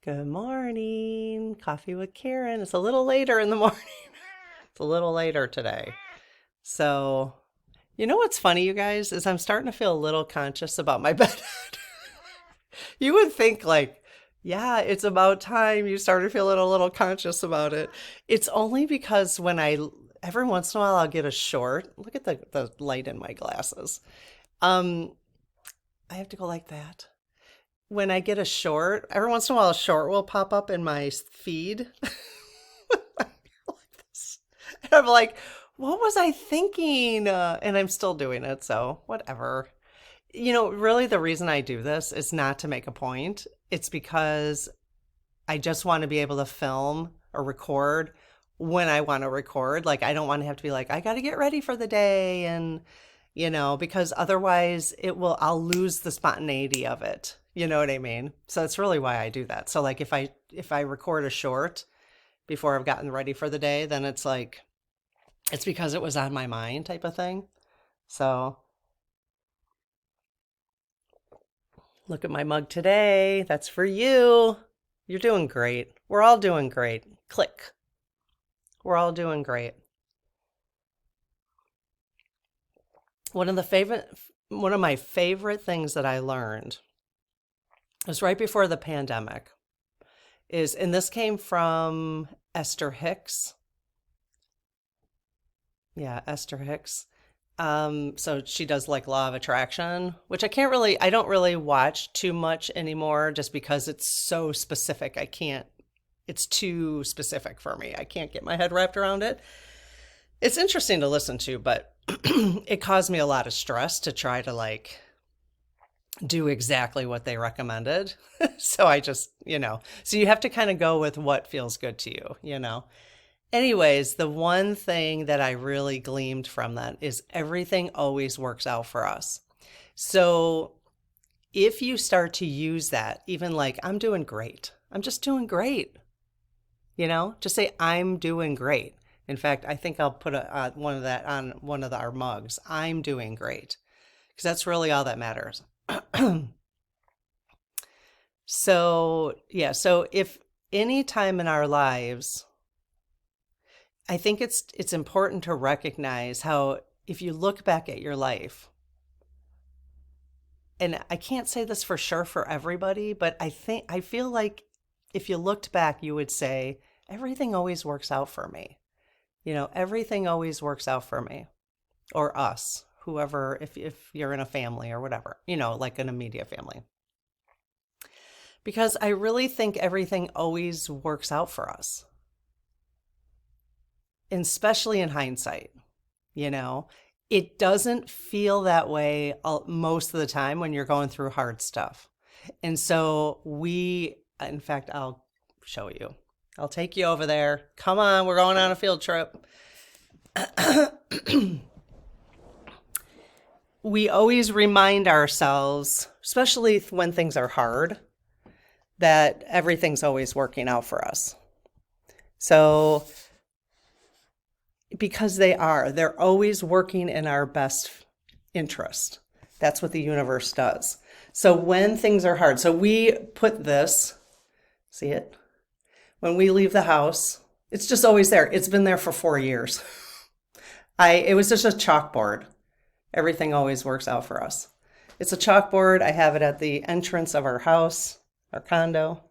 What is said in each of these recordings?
Good morning. Coffee with Karen. It's a little later in the morning. It's a little later today. So, you know what's funny, you guys, is I'm starting to feel a little conscious about my bed. You would think like, yeah, it's about time you started feeling a little conscious about it. It's only because every once in a while I'll get a short. Look at the light in my glasses. Um, I have to go like that. When I get a short, every once in a while a short will pop up in my feed. Like this. And I'm like, what was I thinking? And I'm still doing it, so whatever. Really the reason I do this is not to make a point. It's because I just want to be able to film or record when I want to record. Like I don't want to have to be like, I got to get ready for the day and because otherwise I'll lose the spontaneity of it. You know what I mean? So that's really why I do that. So like if I record a short before I've gotten ready for the day, then it's like it's because it was on my mind type of thing. So look at my mug today. That's for you. You're doing great. We're all doing great. Click. We're all doing great. One of my favorite things that I learned was right before the pandemic and this came from Esther Hicks. Yeah, Esther Hicks. So she does like Law of Attraction, which I don't really watch too much anymore just because it's so specific. It's too specific for me. I can't get my head wrapped around it. It's interesting to listen to, but it caused me a lot of stress to try to like do exactly what they recommended. So I just, so you have to kind of go with what feels good to you. Anyways, the one thing that I really gleaned from that is everything always works out for us. So if you start to use that, even like, I'm doing great, I'm just doing great, just say, I'm doing great. In fact, I think I'll put one of that on one of our mugs. I'm doing great, because that's really all that matters. So if any time in our lives, I think it's important to recognize how if you look back at your life, and I can't say this for sure for everybody, but I feel like if you looked back, you would say, everything always works out for me. Everything always works out for me or us, whoever, if you're in a family or whatever, like in a media family. Because I really think everything always works out for us, and especially in hindsight. It doesn't feel that way most of the time when you're going through hard stuff. And so in fact, I'll show you. I'll take you over there. Come on, we're going on a field trip. We always remind ourselves, especially when things are hard, that everything's always working out for us. So, because they're always working in our best interest. That's what the universe does. So when things are hard, so we put this, see it? When we leave the house, it's just always there. It's been there for 4 years. It was just a chalkboard. Everything always works out for us. It's a chalkboard. I have it at the entrance of our house, our condo.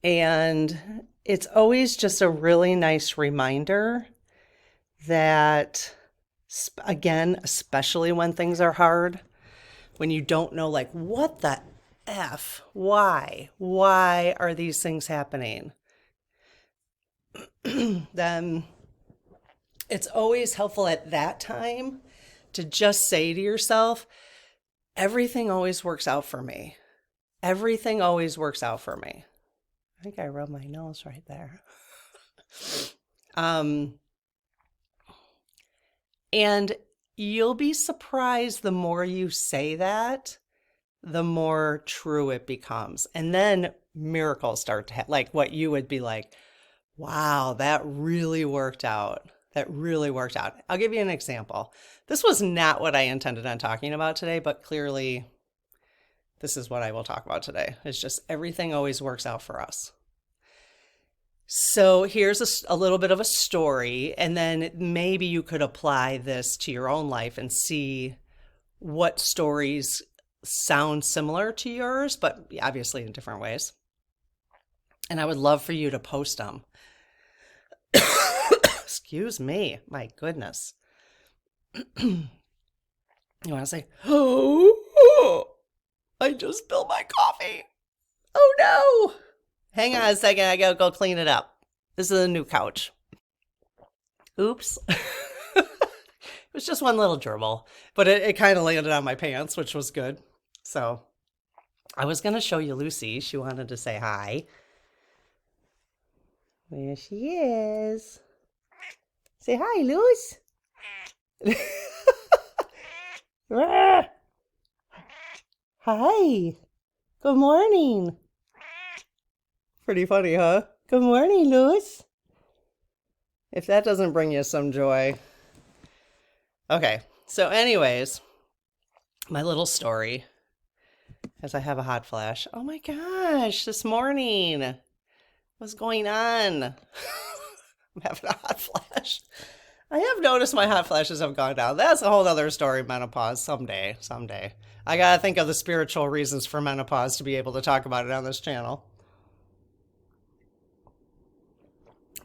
And it's always just a really nice reminder that, again, especially when things are hard, when you don't know, like, what the F, why are these things happening? Then it's always helpful at that time to just say to yourself, everything always works out for me. Everything always works out for me. I think I rubbed my nose right there. And you'll be surprised the more you say that, the more true it becomes. And then miracles start to happen, like what you would be like, wow, that really worked out. That really worked out. I'll give you an example. This was not what I intended on talking about today, but clearly This is what I will talk about today. It's just everything always works out for us. So here's a little bit of a story, and then maybe you could apply this to your own life and see what stories sound similar to yours, but obviously in different ways. And I would love for you to post them. Excuse me. My goodness. You want to say, oh, I just spilled my coffee. Oh no. Hang on a second. I gotta go clean it up. This is a new couch. Oops. It was just one little gerbil, but it kind of landed on my pants, which was good. So I was going to show you Lucy. She wanted to say hi. There she is. Say hi, Luce. Hi. Good morning. Pretty funny, huh? Good morning, Luce. If that doesn't bring you some joy. Okay, so anyways, my little story, as I have a hot flash. Oh my gosh, this morning, what's going on? I'm having a hot flash. I have noticed my hot flashes have gone down. That's a whole other story, menopause, someday. I gotta think of the spiritual reasons for menopause to be able to talk about it on this channel.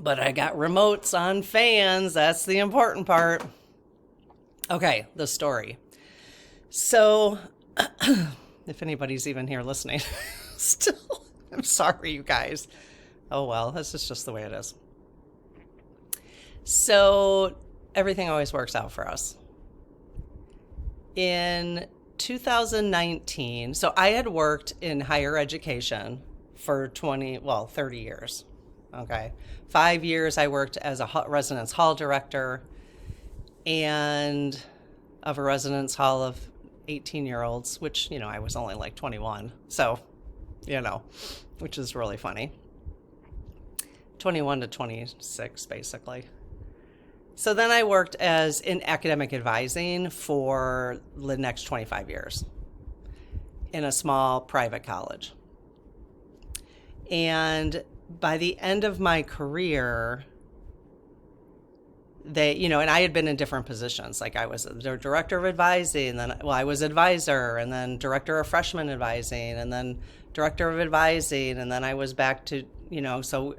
But I got remotes on fans. That's the important part. Okay, the story. So, if anybody's even here listening, still, I'm sorry, you guys. Oh well, this is just the way it is. So, everything always works out for us. In 2019, so I had worked in higher education for 30 years. Okay. 5 years I worked as a residence hall director and of a residence hall of 18-year-olds, which, I was only like 21. So, which is really funny. 21 to 26, basically. So then I worked in academic advising for the next 25 years in a small private college. And by the end of my career, and I had been in different positions. Like I was the director of advising, I was advisor, and then director of freshman advising, and then director of advising, and then I was back to, so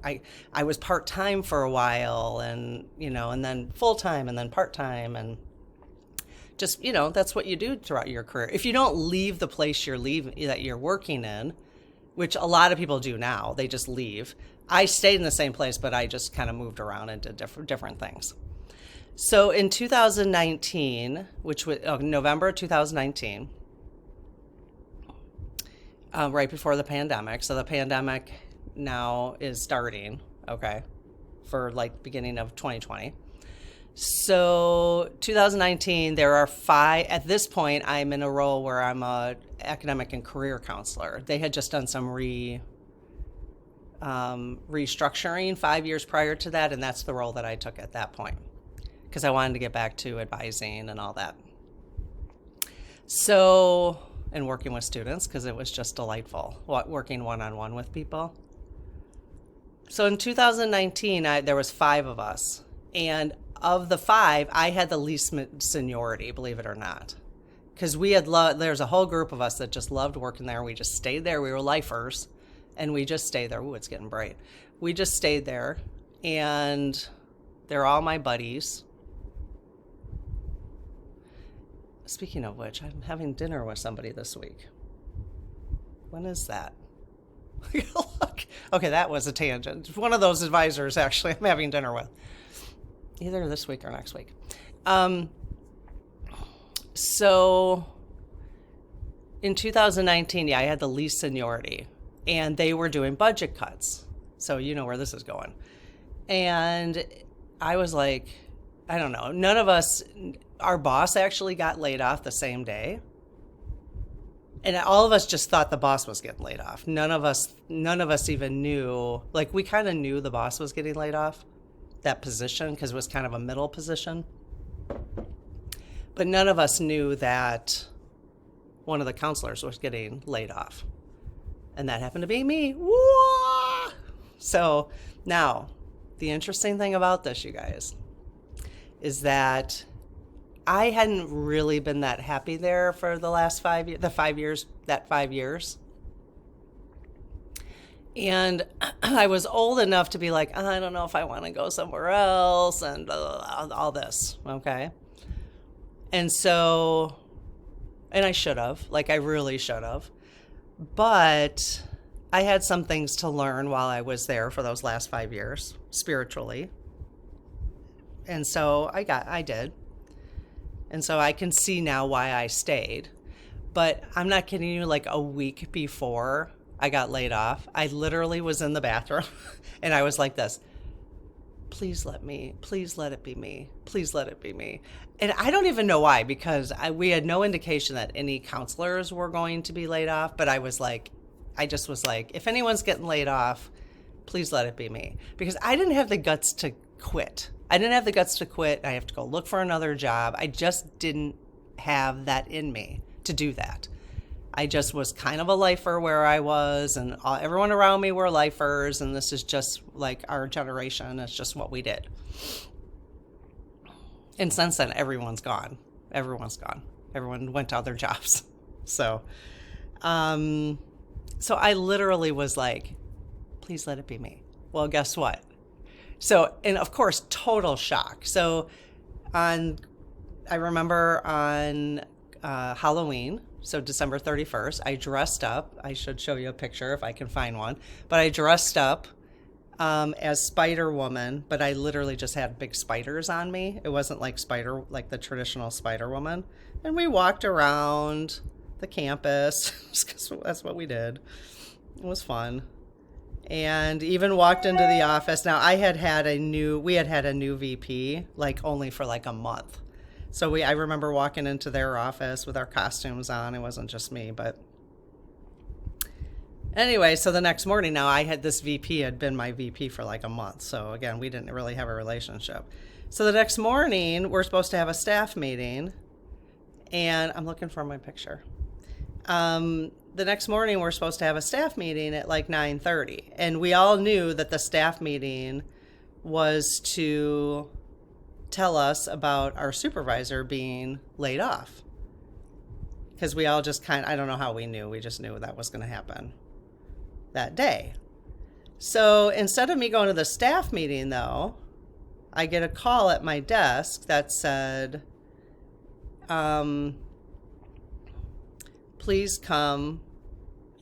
I was part-time for a while, and, and then full-time, and then part-time, and just, that's what you do throughout your career. If you don't leave the place that you're working in, which a lot of people do now, they just leave. I stayed in the same place, but I just kind of moved around and did different things. So in 2019, which was November 2019, right before the pandemic. So the pandemic now is starting, okay, for like beginning of 2020. So 2019, there are 5, at this point, I'm in a role where I'm a academic and career counselor. They had just done some restructuring 5 years prior to that, and that's the role that I took at that point because I wanted to get back to advising and all that. So, and working with students because it was just delightful, working one-on-one with people. So in 2019, there was 5 of us, and of the 5, I had the least seniority, believe it or not, because there's a whole group of us that just loved working there. We just stayed there. We were lifers, and we just stayed there. Ooh, it's getting bright. We just stayed there, and they're all my buddies. Speaking of which, I'm having dinner with somebody this week. When is that? Look. Okay, that was a tangent. One of those advisors, actually, I'm having dinner with. Either this week or next week. So in 2019, I had the least seniority, and they were doing budget cuts. So you know where this is going. And I was like, I don't know, none of us, our boss actually got laid off the same day. And all of us just thought the boss was getting laid off. None of us even knew, like we kind of knew the boss was getting laid off, that position, because it was kind of a middle position. But none of us knew that one of the counselors was getting laid off. And that happened to be me. Whoa! So now, the interesting thing about this, you guys, is that I hadn't really been that happy there for the last 5 years, that 5 years. And I was old enough to be like, I don't know if I want to go somewhere else and all this, okay? And so, and I should have, like I really should have. But I had some things to learn while I was there for those last 5 years, spiritually. And so I did. And so I can see now why I stayed. But I'm not kidding you, like a week before I got laid off, I literally was in the bathroom and I was like this, please let it be me. Please let it be me. And I don't even know why, because we had no indication that any counselors were going to be laid off. But I just was like, if anyone's getting laid off, please let it be me. Because I didn't have the guts to quit. I have to go look for another job. I just didn't have that in me to do that. I just was kind of a lifer where I was, and everyone around me were lifers, and this is just like our generation. It's just what we did. And since then, everyone's gone. Everyone went to other jobs. So I literally was like, please let it be me. Well, guess what? So, and of course, total shock. So I remember on Halloween, so December 31st, I dressed up. I should show you a picture if I can find one. But I dressed up as Spider-Woman, but I literally just had big spiders on me. It wasn't like the traditional Spider-Woman. And we walked around the campus, because that's what we did. It was fun. And even walked into the office. Now, we had had a new VP, like only for like a month. So I remember walking into their office with our costumes on. It wasn't just me, but anyway, so the next morning now this VP had been my VP for like a month. So again, we didn't really have a relationship. So the next morning we're supposed to have a staff meeting, and I'm looking for my picture. The next morning we're supposed to have a staff meeting at like 9:30. And we all knew that the staff meeting was to tell us about our supervisor being laid off. Because we all just I don't know how we knew. We just knew that was going to happen that day. So instead of me going to the staff meeting, though, I get a call at my desk that said, please come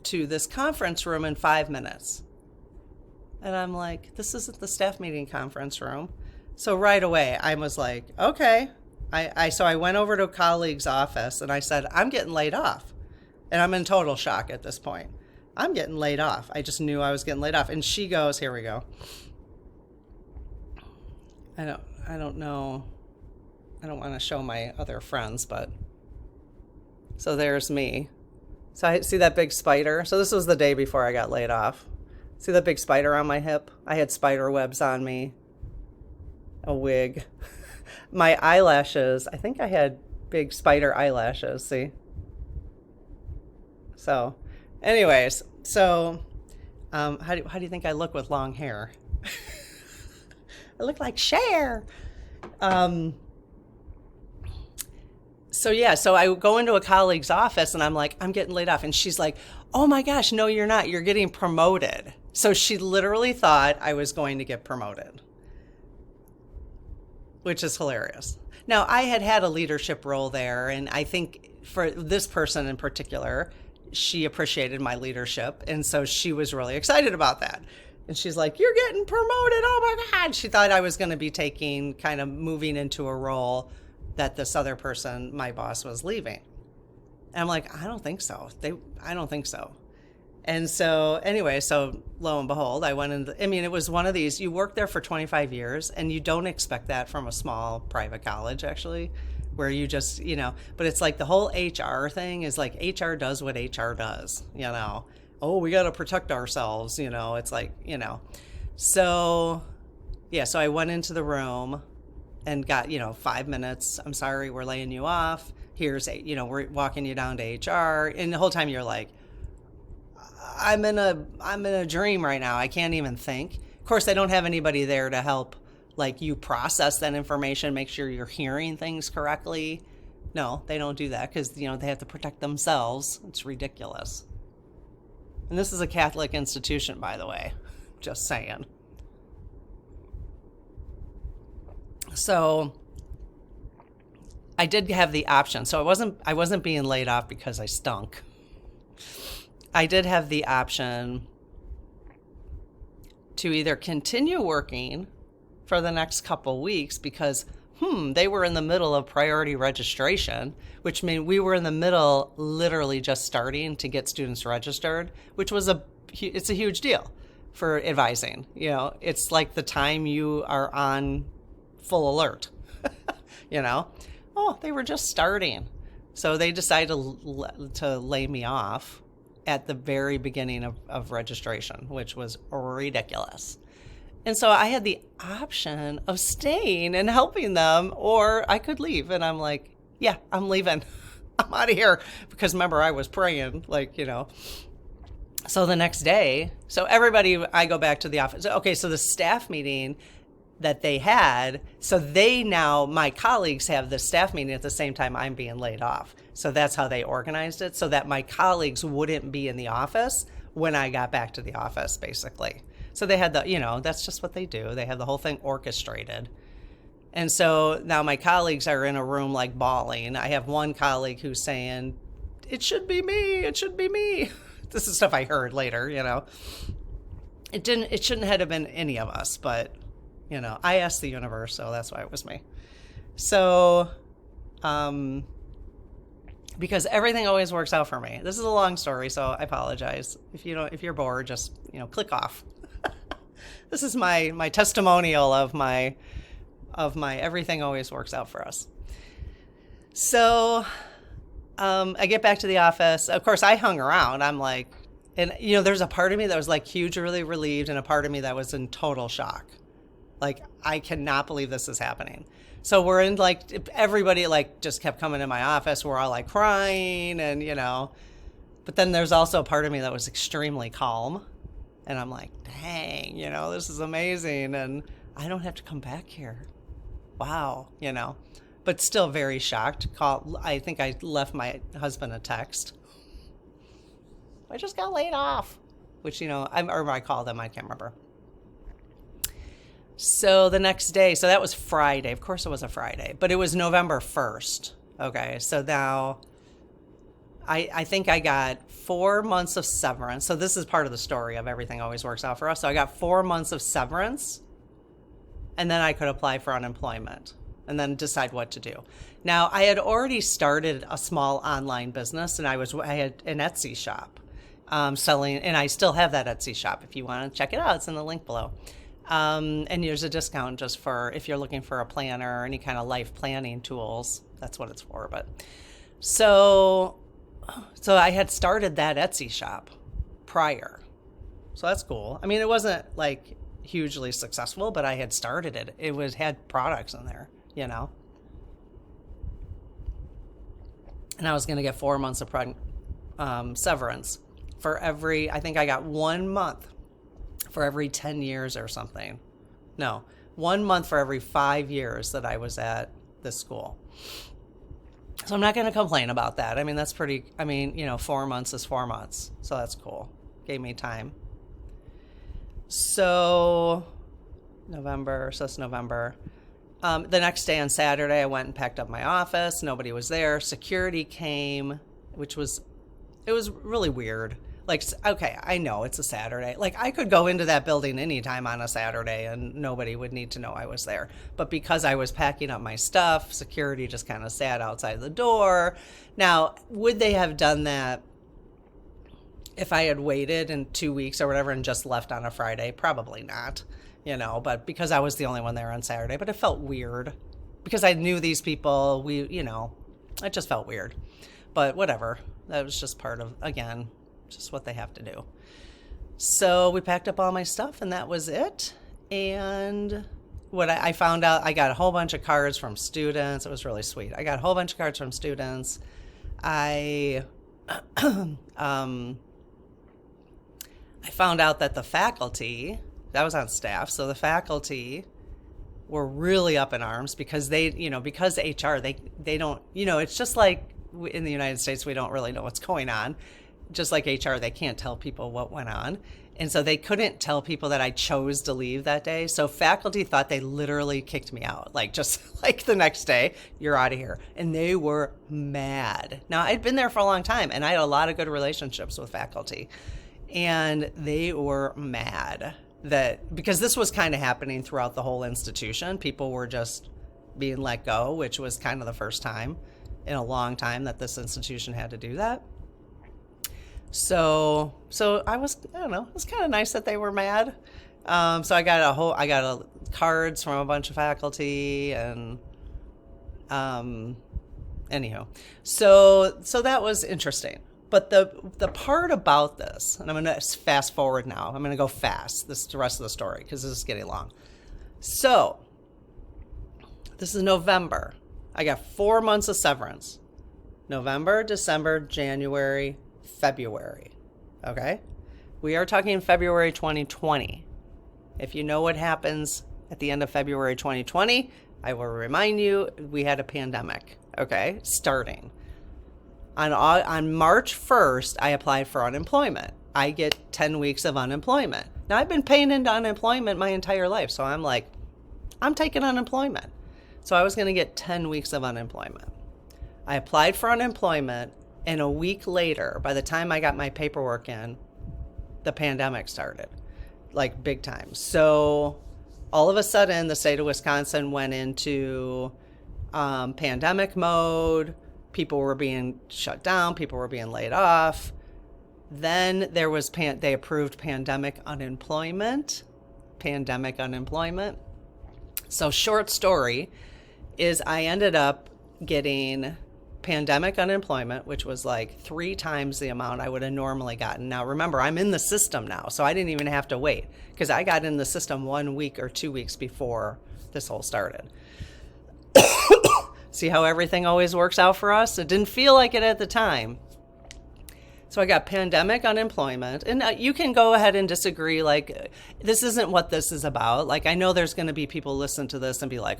to this conference room in 5 minutes. And I'm like, this isn't the staff meeting conference room. So right away, I was like, okay. So I went over to a colleague's office and I said, I'm getting laid off. And I'm in total shock at this point. I'm getting laid off. I just knew I was getting laid off. And she goes, here we go. I don't know. I don't want to show my other friends, but so there's me. So I see that big spider. So this was the day before I got laid off. See that big spider on my hip? I had spider webs on me. A wig. My eyelashes, I think I had big spider eyelashes, see? So, anyways, how do you think I look with long hair? I look like Cher. So I go into a colleague's office and I'm like, I'm getting laid off. And she's like, oh my gosh, no, you're not. You're getting promoted. So she literally thought I was going to get promoted, which is hilarious. Now, I had a leadership role there, and I think for this person in particular, she appreciated my leadership, and so she was really excited about that. And she's like, you're getting promoted, oh my God. She thought I was going to be moving into a role that this other person, my boss, was leaving. And I'm like, I don't think so. I don't think so. And so anyway, so lo and behold, I went in. It was one of these, you work there for 25 years and you don't expect that from a small private college, actually, where you just, but it's like the whole HR thing is like HR does what HR does, Oh, we got to protect ourselves, it's like, So, so I went into the room and got, 5 minutes. I'm sorry, we're laying you off. here's we're walking you down to HR, and the whole time you're like, I'm in a dream right now. I can't even think. Of course, they don't have anybody there to help like you process that information, make sure you're hearing things correctly. No, they don't do that because they have to protect themselves. It's ridiculous. And this is a Catholic institution, by the way. Just saying. So I did have the option. So I wasn't being laid off because I stunk. I did have the option to either continue working for the next couple weeks because they were in the middle of priority registration, which meant we were in the middle, literally just starting to get students registered, which was it's a huge deal for advising. It's like the time you are on full alert. Oh, they were just starting. So they decided to lay me off at the very beginning of registration, which was ridiculous. And so I had the option of staying and helping them, or I could leave. And I'm like, yeah, I'm leaving. I'm out of here. Because remember, I was praying, So the next day, I go back to the office. Okay, so the staff meeting that they had, so my colleagues have the staff meeting at the same time I'm being laid off. So that's how they organized it, so that my colleagues wouldn't be in the office when I got back to the office, basically. So they had that's just what they do. They have the whole thing orchestrated. And so now my colleagues are in a room like bawling. I have one colleague who's saying, it should be me. It should be me. This is stuff I heard later, It shouldn't have been any of us, but, I asked the universe, so that's why it was me. So, because everything always works out for me. This is a long story, so I apologize. If you're bored, just, click off. This is my testimonial of my everything always works out for us. So I get back to the office. Of course, I hung around. I'm like, and there's a part of me that was like hugely relieved and a part of me that was in total shock. Like, I cannot believe this is happening. So we're in everybody just kept coming to my office. We're all crying and, but then there's also a part of me that was extremely calm. And I'm like, dang, this is amazing. And I don't have to come back here. Wow, but still very shocked. I think I left my husband a text. I just got laid off, which, or I called them, I can't remember. So the next day, so that was Friday. Of course it was a Friday, but it was November 1st. Okay, so now I think I got 4 months of severance. So this is part of the story of everything always works out for us. So I got 4 months of severance, and then I could apply for unemployment and then decide what to do. Now, I had already started a small online business, and I had an Etsy shop selling, and I still have that Etsy shop. If you want to check it out, it's in the link below. And there's a discount just for if you're looking for a planner or any kind of life planning tools. That's what it's for. But so I had started that Etsy shop prior. So that's cool. I mean, it wasn't hugely successful, but I had started it. It had products in there, And I was going to get 4 months of severance for I think I got 1 month for every 10 years or something. No, 1 month for every 5 years that I was at this school. So I'm not going to complain about that. I mean, that's 4 months is 4 months. So that's cool. Gave me time. So that's November. The next day on Saturday, I went and packed up my office. Nobody was there. Security came, it was really weird. Okay, I know it's a Saturday. I could go into that building anytime on a Saturday and nobody would need to know I was there. But because I was packing up my stuff, security just kind of sat outside the door. Now, would they have done that if I had waited in 2 weeks or whatever and just left on a Friday? Probably not, but because I was the only one there on Saturday. But it felt weird because I knew these people. It just felt weird. But whatever. That was just part of, again, just what they have to do. So we packed up all my stuff and that was it. And what I found out, I got a whole bunch of cards from students. It was really sweet. I got a whole bunch of cards from students. I I found out that the faculty, that was on staff, so the faculty were really up in arms because because HR, they don't, it's just like in the United States, we don't really know what's going on. Just like HR, they can't tell people what went on. And so they couldn't tell people that I chose to leave that day. So faculty thought they literally kicked me out, like just like the next day, you're out of here. And they were mad. Now, I'd been there for a long time and I had a lot of good relationships with faculty. And they were mad that because this was kind of happening throughout the whole institution. People were just being let go, which was kind of the first time in a long time that this institution had to do that. So I don't know, it was kind of nice that they were mad. So I got cards from a bunch of faculty and, anyhow, so that was interesting. But the part about this, and I'm going to fast forward now. I'm going to go fast. This is the rest of the story because this is getting long. So this is November. I got 4 months of severance. November, December, January, February. Okay? We are talking February 2020. If you know what happens at the end of February 2020, I will remind you we had a pandemic. Okay? Starting. On March 1st, I applied for unemployment. I get 10 weeks of unemployment. Now, I've been paying into unemployment my entire life, so I'm like, I'm taking unemployment. So I was going to get 10 weeks of unemployment. I applied for unemployment, and a week later, by the time I got my paperwork in, the pandemic started, like big time. So all of a sudden, the state of Wisconsin went into pandemic mode. People were being shut down. People were being laid off. Then there was they approved pandemic unemployment. So short story is I ended up getting pandemic unemployment, which was like 3 times the amount I would have normally gotten. Now, remember, I'm in the system now, so I didn't even have to wait because I got in the system 1 week or 2 weeks before this whole started. See how everything always works out for us? It didn't feel like it at the time. So I got pandemic unemployment, and you can go ahead and disagree. Like, this isn't what this is about. Like, I know there's going to be people listen to this and be like,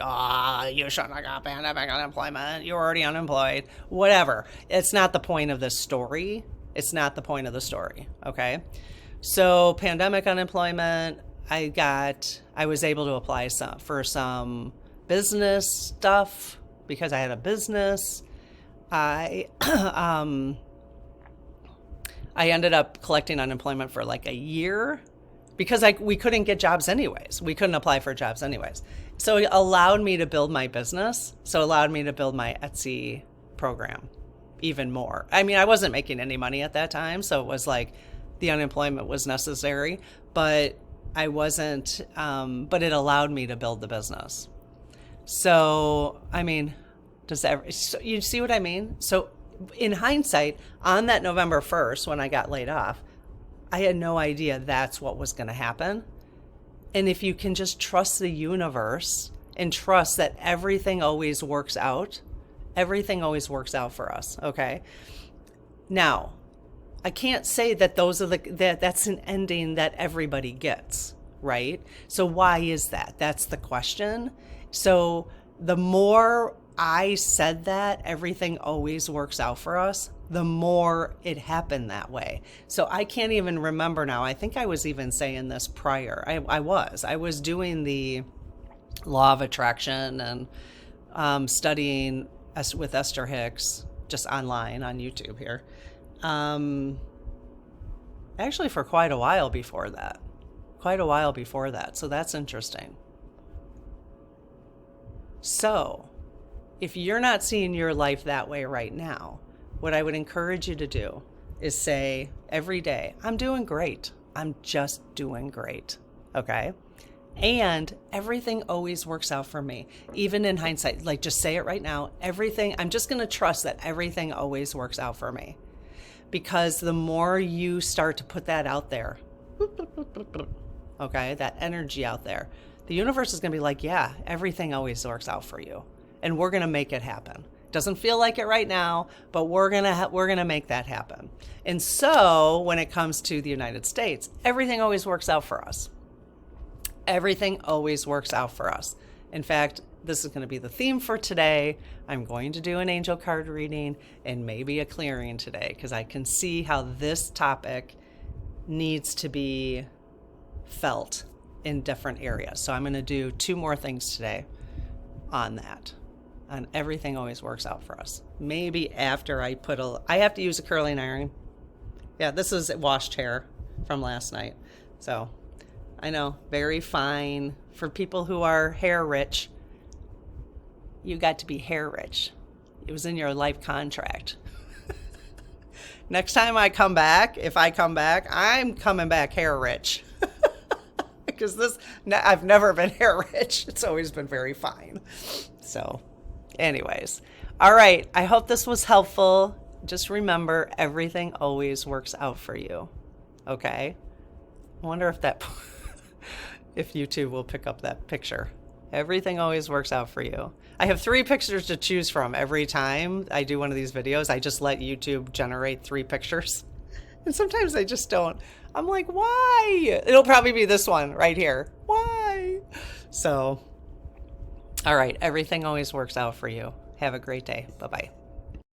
you shouldn't have got pandemic unemployment. You're already unemployed. Whatever. It's not the point of this story. It's not the point of the story. Okay. So pandemic unemployment, I was able to apply for some business stuff because I had a business. I ended up collecting unemployment for like a year because we couldn't get jobs anyways. We couldn't apply for jobs anyways. So it allowed me to build my business. So it allowed me to build my Etsy program even more. I mean, I wasn't making any money at that time. So it was like the unemployment was necessary, but I wasn't, but it allowed me to build the business. So, I mean, so you see what I mean? So in hindsight, on that November 1st, when I got laid off, I had no idea that's what was going to happen. And if you can just trust the universe and trust that everything always works out for us. Okay. Now, I can't say that that's an ending that everybody gets, right? So why is that? That's the question. So the more I said that everything always works out for us, the more it happened that way. So I can't even remember now. I think I was even saying this prior. I was doing the law of attraction and studying with Esther Hicks just online on YouTube here. Actually for quite a while before that. So that's interesting. So if you're not seeing your life that way right now, what I would encourage you to do is say every day, I'm doing great. I'm just doing great. Okay. And everything always works out for me. Even in hindsight, like just say it right now. I'm just going to trust that everything always works out for me. Because the more you start to put that out there, okay, that energy out there, the universe is going to be like, yeah, everything always works out for you. And we're going to make it happen. Doesn't feel like it right now, but we're going to make that happen. And so when it comes to the United States, everything always works out for us. Everything always works out for us. In fact, this is going to be the theme for today. I'm going to do an angel card reading and maybe a clearing today because I can see how this topic needs to be felt in different areas. So I'm going to do 2 more things today on that. And everything always works out for us. Maybe after I have to use a curling iron. Yeah, this is washed hair from last night. So I know, very fine. For people who are hair rich, you got to be hair rich. It was in your life contract. Next time I come back, if I come back, I'm coming back hair rich. Because I've never been hair rich. It's always been very fine. So anyways, all right. I hope this was helpful. Just remember, everything always works out for you. Okay? I wonder if YouTube will pick up that picture. Everything always works out for you. I have 3 pictures to choose from every time I do one of these videos. I just let YouTube generate 3 pictures. And sometimes I just don't. I'm like, why? It'll probably be this one right here. Why? So, all right. Everything always works out for you. Have a great day. Bye-bye.